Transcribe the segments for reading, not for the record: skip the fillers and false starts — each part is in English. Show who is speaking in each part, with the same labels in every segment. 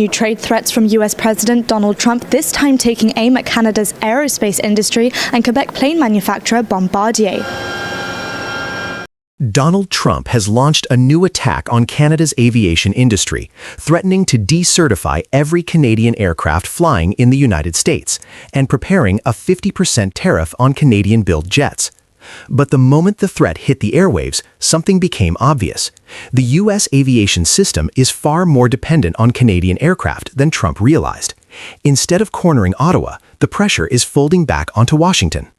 Speaker 1: New trade threats from US President Donald Trump, this time taking aim at Canada's aerospace industry and Quebec plane manufacturer Bombardier.
Speaker 2: Donald Trump has launched a new attack on Canada's aviation industry, threatening to decertify every Canadian aircraft flying in the United States and preparing a 50% tariff on Canadian-built jets. But the moment the threat hit the airwaves, something became obvious. The U.S. aviation system is far more dependent on Canadian aircraft than Trump realized. Instead of cornering Ottawa, the pressure is folding back onto Washington.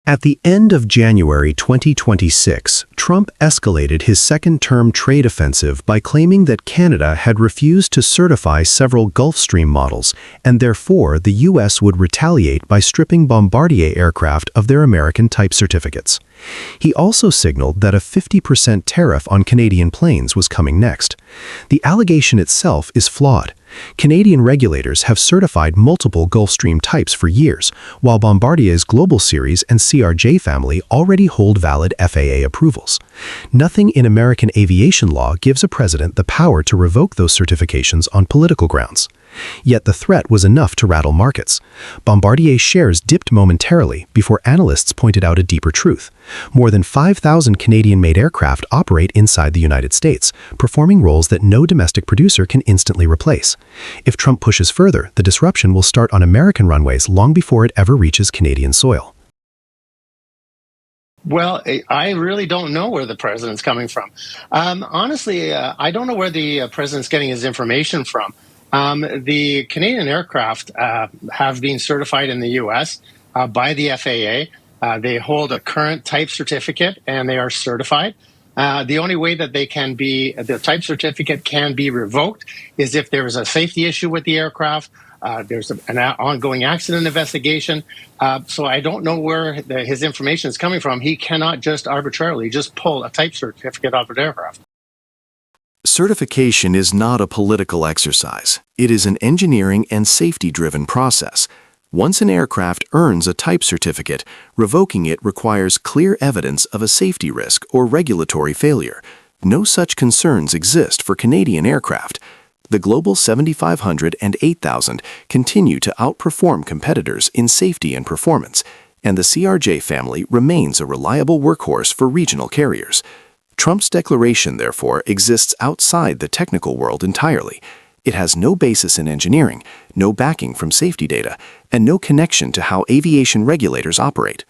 Speaker 3: At the end of January 2026, Trump escalated his second-term trade offensive by claiming that Canada had refused to certify several Gulfstream models, and therefore the U.S. would retaliate by stripping Bombardier aircraft of their American type certificates. He also signaled that a 50% tariff on Canadian planes was coming next. The allegation itself is flawed. Canadian regulators have certified multiple Gulfstream types for years, while Bombardier's Global Series and CRJ family already hold valid FAA approvals. Nothing in American aviation law gives a president the power to revoke those certifications on political grounds. Yet the threat was enough to rattle markets. Bombardier's shares dipped momentarily before analysts pointed out a deeper truth. More than 5,000 Canadian-made aircraft operate inside the United States, performing roles that no domestic producer can instantly replace. If Trump pushes further, the disruption will start on American runways long before it ever reaches Canadian soil.
Speaker 4: Well, I really don't know where the president's coming from. Honestly, I don't know where the president's getting his information from. The Canadian aircraft have been certified in the U.S. By the FAA. They hold a current type certificate and they are certified. The only way that the type certificate can be revoked is if there is a safety issue with the aircraft. There's an ongoing accident investigation. So I don't know where his information is coming from. He cannot just arbitrarily just pull a type certificate off an aircraft.
Speaker 5: Certification is not a political exercise. It is an engineering and safety-driven process. Once an aircraft earns a type certificate, revoking it requires clear evidence of a safety risk or regulatory failure. No such concerns exist for Canadian aircraft. The Global 7500 and 8000 continue to outperform competitors in safety and performance, and the CRJ family remains a reliable workhorse for regional carriers. Trump's declaration, therefore, exists outside the technical world entirely. It has no basis in engineering, no backing from safety data, and no connection to how aviation regulators operate.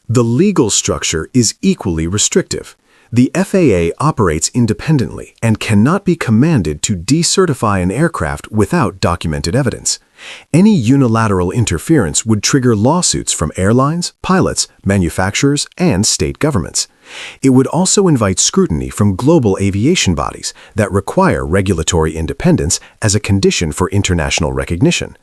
Speaker 6: The legal structure is equally restrictive. The FAA operates independently and cannot be commanded to decertify an aircraft without documented evidence. Any unilateral interference would trigger lawsuits from airlines, pilots, manufacturers, and state governments. It would also invite scrutiny from global aviation bodies that require regulatory independence as a condition for international recognition.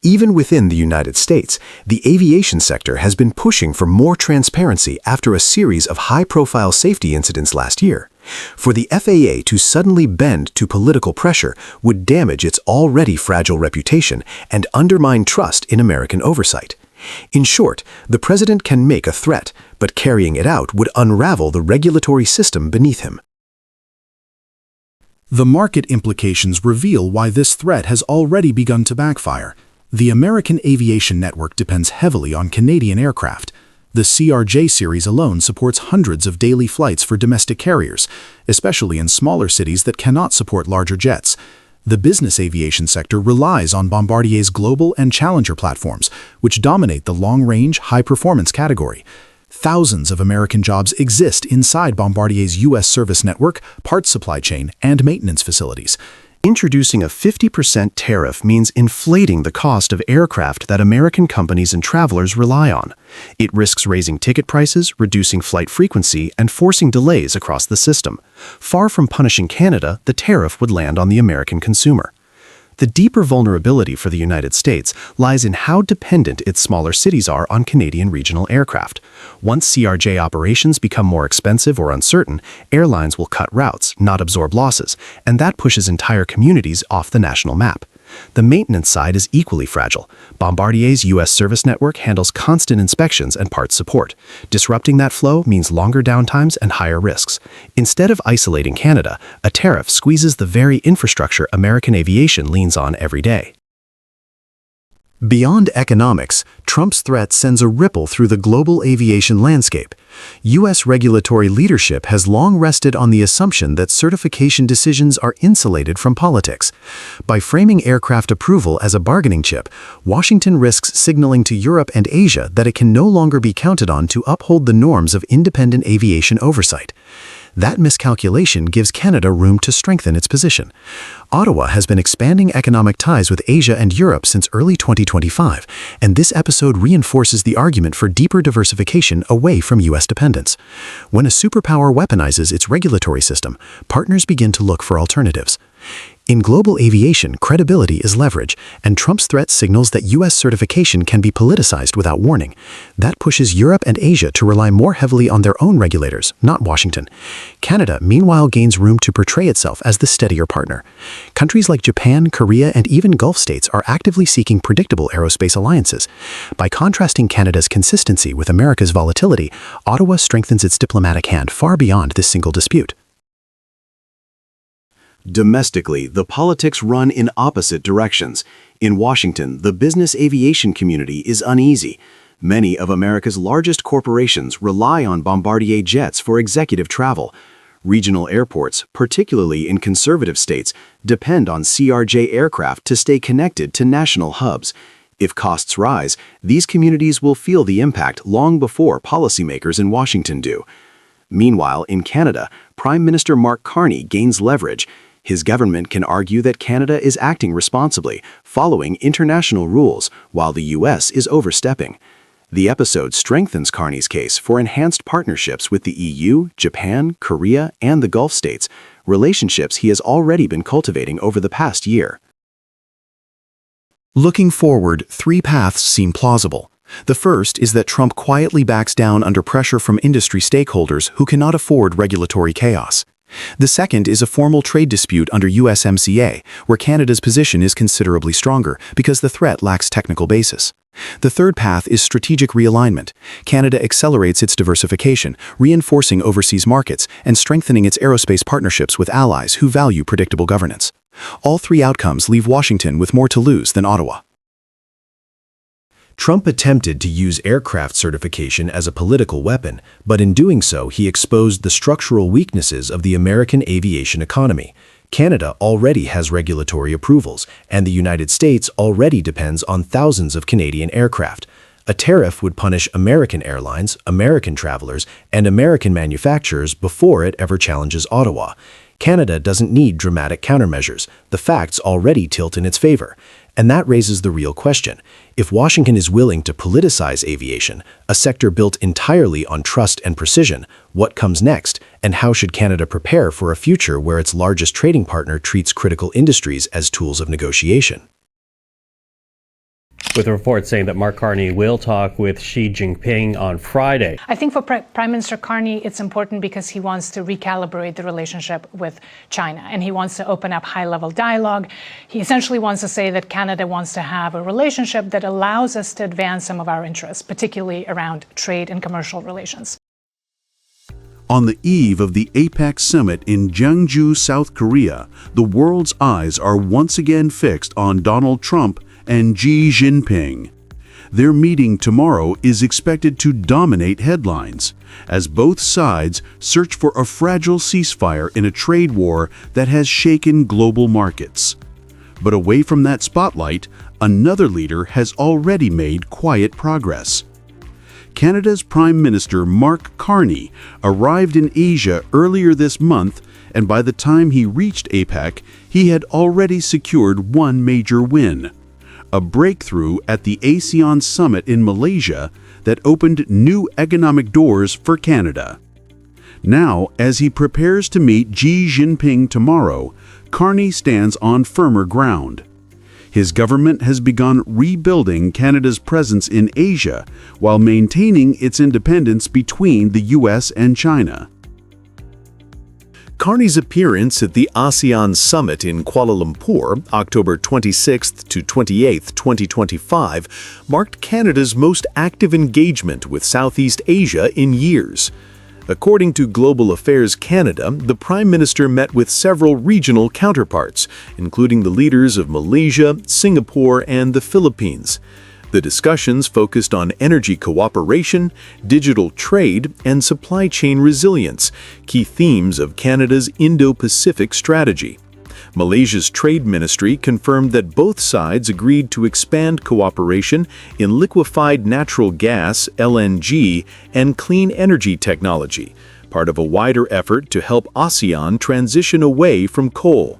Speaker 6: Even within the United States, the aviation sector has been pushing for more transparency after a series of high-profile safety incidents last year. For the FAA to suddenly bend to political pressure would damage its already fragile reputation and undermine trust in American oversight. In short, the president can make a threat, but carrying it out would unravel the regulatory system beneath him.
Speaker 7: The market implications reveal why this threat has already begun to backfire. The American aviation network depends heavily on Canadian aircraft. The CRJ series alone supports hundreds of daily flights for domestic carriers, especially in smaller cities that cannot support larger jets. The business aviation sector relies on Bombardier's Global and Challenger platforms, which dominate the long-range, high-performance category. Thousands of American jobs exist inside Bombardier's U.S. service network, parts supply chain, and maintenance facilities.
Speaker 2: Introducing a 50% tariff means inflating the cost of aircraft that American companies and travelers rely on. It risks raising ticket prices, reducing flight frequency, and forcing delays across the system. Far from punishing Canada, the tariff would land on the American consumer. The deeper vulnerability for the United States lies in how dependent its smaller cities are on Canadian regional aircraft. Once CRJ operations become more expensive or uncertain, airlines will cut routes, not absorb losses, and that pushes entire communities off the national map. The maintenance side is equally fragile. Bombardier's U.S. service network handles constant inspections and parts support. Disrupting that flow means longer downtimes and higher risks. Instead of isolating Canada, a tariff squeezes the very infrastructure American aviation leans on every day.
Speaker 6: Beyond economics, Trump's threat sends a ripple through the global aviation landscape. U.S. regulatory leadership has long rested on the assumption that certification decisions are insulated from politics. By framing aircraft approval as a bargaining chip, Washington risks signaling to Europe and Asia that it can no longer be counted on to uphold the norms of independent aviation oversight. That miscalculation gives Canada room to strengthen its position. Ottawa has been expanding economic ties with Asia and Europe since early 2025, and this episode reinforces the argument for deeper diversification away from U.S. dependence. When a superpower weaponizes its regulatory system, partners begin to look for alternatives. In global aviation, credibility is leverage, and Trump's threat signals that U.S. certification can be politicized without warning. That pushes Europe and Asia to rely more heavily on their own regulators, not Washington. Canada, meanwhile, gains room to portray itself as the steadier partner. Countries like Japan, Korea, and even Gulf states are actively seeking predictable aerospace alliances. By contrasting Canada's consistency with America's volatility, Ottawa strengthens its diplomatic hand far beyond this single dispute.
Speaker 5: Domestically, the politics run in opposite directions. In Washington, the business aviation community is uneasy. Many of America's largest corporations rely on Bombardier jets for executive travel. Regional airports, particularly in conservative states, depend on CRJ aircraft to stay connected to national hubs. If costs rise, these communities will feel the impact long before policymakers in Washington do. Meanwhile, in Canada, Prime Minister Mark Carney gains leverage. His government can argue that Canada is acting responsibly, following international rules, while the U.S. is overstepping. The episode strengthens Carney's case for enhanced partnerships with the EU, Japan, Korea, and the Gulf states, relationships he has already been cultivating over the past year.
Speaker 2: Looking forward, three paths seem plausible. The first is that Trump quietly backs down under pressure from industry stakeholders who cannot afford regulatory chaos. The second is a formal trade dispute under USMCA, where Canada's position is considerably stronger because the threat lacks technical basis. The third path is strategic realignment. Canada accelerates its diversification, reinforcing overseas markets and strengthening its aerospace partnerships with allies who value predictable governance. All three outcomes leave Washington with more to lose than Ottawa.
Speaker 6: Trump attempted to use aircraft certification as a political weapon, but in doing so, he exposed the structural weaknesses of the American aviation economy. Canada already has regulatory approvals, and the United States already depends on thousands of Canadian aircraft. A tariff would punish American airlines, American travelers, and American manufacturers before it ever challenges Ottawa. Canada doesn't need dramatic countermeasures. The facts already tilt in its favor. And that raises the real question. If Washington is willing to politicize aviation, a sector built entirely on trust and precision, what comes next, and how should Canada prepare for a future where its largest trading partner treats critical industries as tools of negotiation?
Speaker 8: With reports saying that Mark Carney will talk with Xi Jinping on Friday.
Speaker 9: I think for Prime Minister Carney, it's important because he wants to recalibrate the relationship with China, and he wants to open up high-level dialogue. He essentially wants to say that Canada wants to have a relationship that allows us to advance some of our interests, particularly around trade and commercial relations.
Speaker 7: On the eve of the APEC summit in Jeonju, South Korea, the world's eyes are once again fixed on Donald Trump and Xi Jinping. Their meeting tomorrow is expected to dominate headlines, as both sides search for a fragile ceasefire in a trade war that has shaken global markets. But away from that spotlight, another leader has already made quiet progress. Canada's Prime Minister Mark Carney arrived in Asia earlier this month, and by the time he reached APEC, he had already secured one major win: a breakthrough at the ASEAN summit in Malaysia that opened new economic doors for Canada. Now, as he prepares to meet Xi Jinping tomorrow, Carney stands on firmer ground. His government has begun rebuilding Canada's presence in Asia while maintaining its independence between the US and China.
Speaker 6: Carney's appearance at the ASEAN Summit in Kuala Lumpur, October 26th to 28th, 2025, marked Canada's most active engagement with Southeast Asia in years. According to Global Affairs Canada, the Prime Minister met with several regional counterparts, including the leaders of Malaysia, Singapore, and the Philippines. The discussions focused on energy cooperation, digital trade, and supply chain resilience, key themes of Canada's Indo-Pacific strategy. Malaysia's Trade Ministry confirmed that both sides agreed to expand cooperation in liquefied natural gas, LNG, and clean energy technology, part of a wider effort to help ASEAN transition away from coal.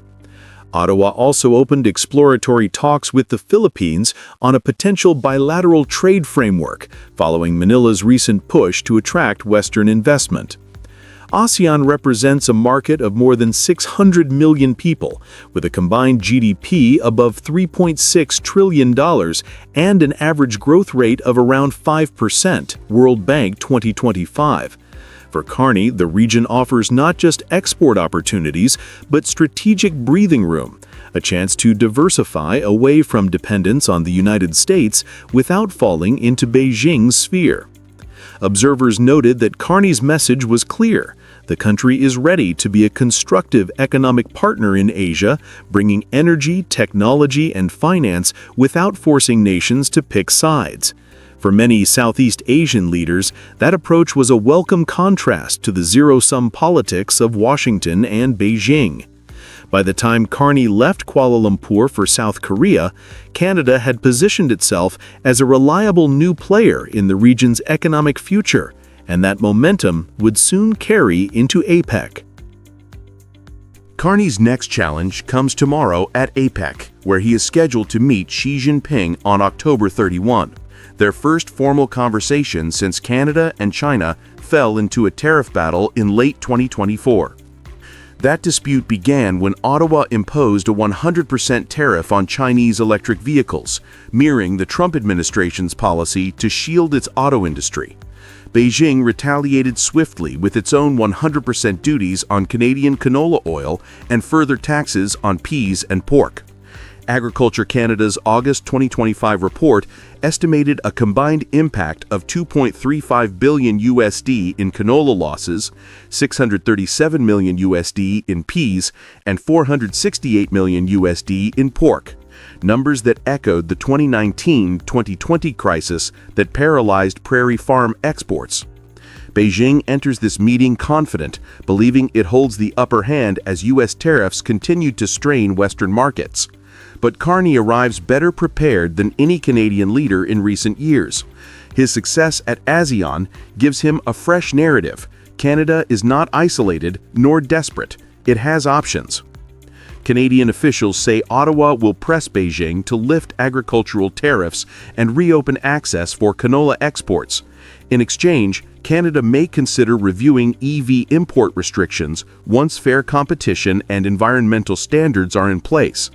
Speaker 6: Ottawa also opened exploratory talks with the Philippines on a potential bilateral trade framework, following Manila's recent push to attract Western investment. ASEAN represents a market of more than 600 million people, with a combined GDP above $3.6 trillion and an average growth rate of around 5%, World Bank 2025. For Carney, the region offers not just export opportunities, but strategic breathing room, a chance to diversify away from dependence on the United States without falling into Beijing's sphere. Observers noted that Carney's message was clear. The country is ready to be a constructive economic partner in Asia, bringing energy, technology, and finance without forcing nations to pick sides. For many Southeast Asian leaders, that approach was a welcome contrast to the zero-sum politics of Washington and Beijing. By the time Carney left Kuala Lumpur for South Korea, Canada had positioned itself as a reliable new player in the region's economic future, and that momentum would soon carry into APEC.
Speaker 3: Carney's next challenge comes tomorrow at APEC, where he is scheduled to meet Xi Jinping on October 31. Their first formal conversation since Canada and China fell into a tariff battle in late 2024. That dispute began when Ottawa imposed a 100% tariff on Chinese electric vehicles, mirroring the Trump administration's policy to shield its auto industry. Beijing retaliated swiftly with its own 100% duties on Canadian canola oil and further taxes on peas and pork. Agriculture Canada's August 2025 report estimated a combined impact of $2.35 billion USD in canola losses, $637 million USD in peas, and $468 million USD in pork. Numbers that echoed the 2019-2020 crisis that paralyzed prairie farm exports. Beijing enters this meeting confident, believing it holds the upper hand as U.S. tariffs continue to strain Western markets. But Carney arrives better prepared than any Canadian leader in recent years. His success at ASEAN gives him a fresh narrative. Canada is not isolated nor desperate. It has options. Canadian officials say Ottawa will press Beijing to lift agricultural tariffs and reopen access for canola exports. In exchange, Canada may consider reviewing EV import restrictions once fair competition and environmental standards are in place.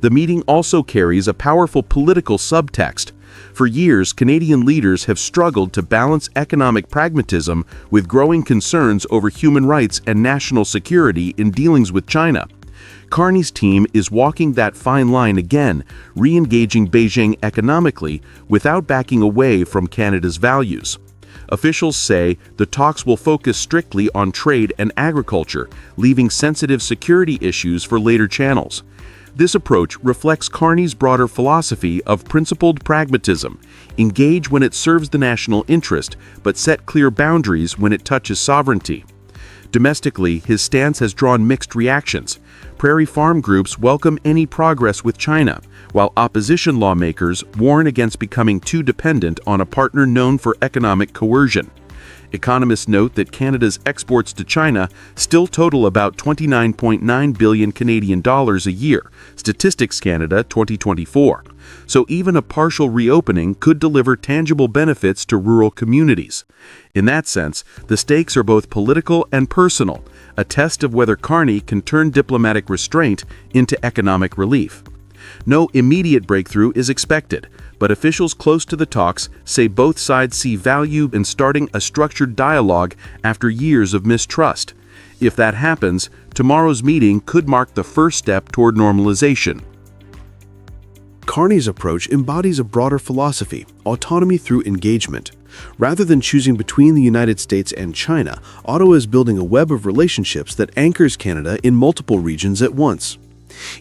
Speaker 3: The meeting also carries a powerful political subtext. For years, Canadian leaders have struggled to balance economic pragmatism with growing concerns over human rights and national security in dealings with China. Carney's team is walking that fine line again, re-engaging Beijing economically without backing away from Canada's values. Officials say the talks will focus strictly on trade and agriculture, leaving sensitive security issues for later channels. This approach reflects Carney's broader philosophy of principled pragmatism: engage when it serves the national interest, but set clear boundaries when it touches sovereignty. Domestically, his stance has drawn mixed reactions. Prairie farm groups welcome any progress with China, while opposition lawmakers warn against becoming too dependent on a partner known for economic coercion. Economists note that Canada's exports to China still total about 29.9 billion Canadian dollars a year, Statistics Canada 2024. So even a partial reopening could deliver tangible benefits to rural communities. In that sense, the stakes are both political and personal, a test of whether Carney can turn diplomatic restraint into economic relief. No immediate breakthrough is expected, but officials close to the talks say both sides see value in starting a structured dialogue after years of mistrust.
Speaker 10: If that happens, tomorrow's meeting could mark the first step toward normalization.
Speaker 2: Carney's approach embodies a broader philosophy, autonomy through engagement. Rather than choosing between the United States and China, Ottawa is building a web of relationships that anchors Canada in multiple regions at once.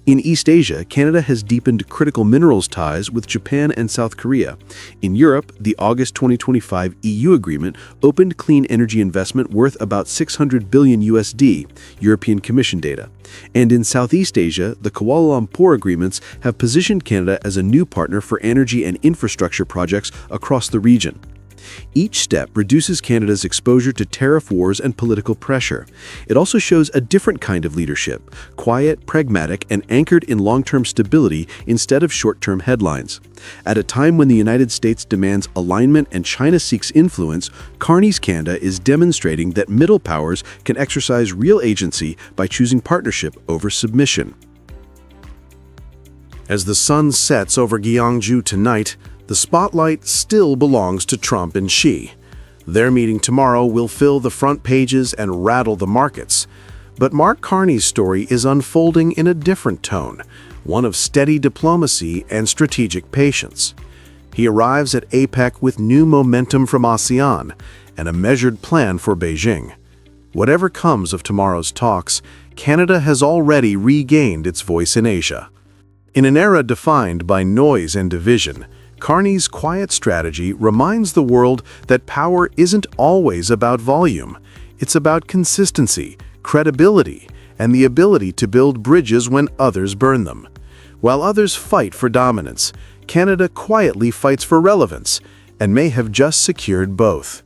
Speaker 2: In East Asia, Canada has deepened critical minerals ties with Japan and South Korea. In Europe, the August 2025 EU agreement opened clean energy investment worth about $600 billion USD, European Commission data. And in Southeast Asia, the Kuala Lumpur agreements have positioned Canada as a new partner for energy and infrastructure projects across the region. Each step reduces Canada's exposure to tariff wars and political pressure. It also shows a different kind of leadership, quiet, pragmatic, and anchored in long-term stability instead of short-term headlines. At a time when the United States demands alignment and China seeks influence, Carney's Canada is demonstrating that middle powers can exercise real agency by choosing partnership over submission.
Speaker 6: As the sun sets over Gyeongju tonight, the spotlight still belongs to Trump and Xi. Their meeting tomorrow will fill the front pages and rattle the markets. But Mark Carney's story is unfolding in a different tone, one of steady diplomacy and strategic patience. He arrives at APEC with new momentum from ASEAN and a measured plan for Beijing. Whatever comes of tomorrow's talks, Canada has already regained its voice in Asia. In an era defined by noise and division, Carney's quiet strategy reminds the world that power isn't always about volume. It's about consistency, credibility, and the ability to build bridges when others burn them. While others fight for dominance, Canada quietly fights for relevance and may have just secured both.